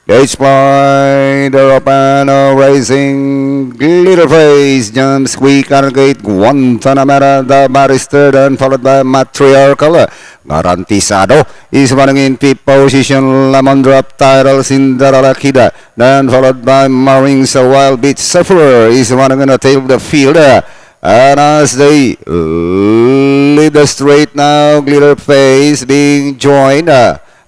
Gauge point, Europano Racing, Glitter Face, jumps quick, Gate, Guantanamera, the Barrister, then followed by Matriarchal. Garantizado is running in fifth position, Lemon Drop, Title, Cinderella Kid, then followed by Marines, a Wild Beach Surfer is running in the tail of the field. And as they lead the straight now, Glitter Face being joined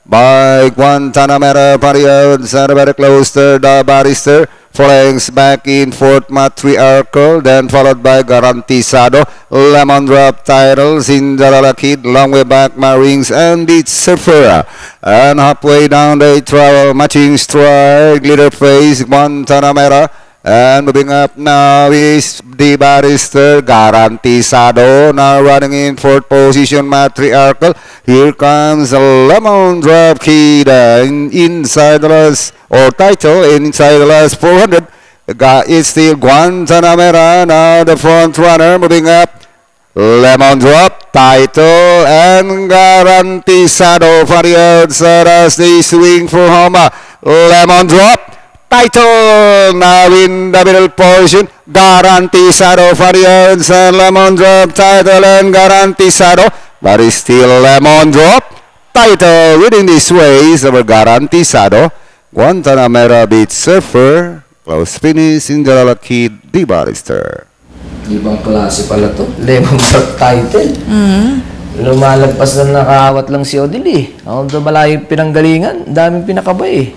by Guantanamera, Pariad, very close to the Barrister, flanks back in fourth, Matriarchal, then followed by Garantizado, Lemon Drop, Title, Cinderella Kid, long way back, Marines, and Beach Surfer. And halfway down they travel, matching stride, Glitter Face, Guantanamera. And moving up now is the Barrister, Garantizado, now running in fourth position, Matriarchal. Here comes a Lemon Drop Kid inside the last, or Title, inside the last 400. It's still Guantanamera, now the front runner, moving up. Lemon Drop, Title, and Garantizado for the outside as they swing for home. Lemon Drop, Title now in the middle position, Garantizado for the outside, Lemon Drop, Title, and Garantizado, but it's still Lemon Drop, Title winning this race over Garantizado. Guantanamera Beach Surfer, close finish, Cinderella Kid, the Barrister. Ibang klase pala to, Lemon Drop, Title. Lumalagpas na nakawat lang si Odili. Although malayo pinanggalingan, daming pinakabay eh.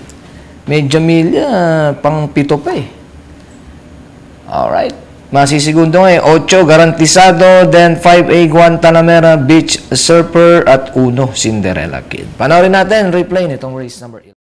May Jamila, pang pito pa eh. Alright. Masisigundo ngayon. 8, Garantizado. Then 5A, Guantanamera Beach Surfer. At 1, Cinderella Kid. Panoorin natin. Replay nitong race number 11.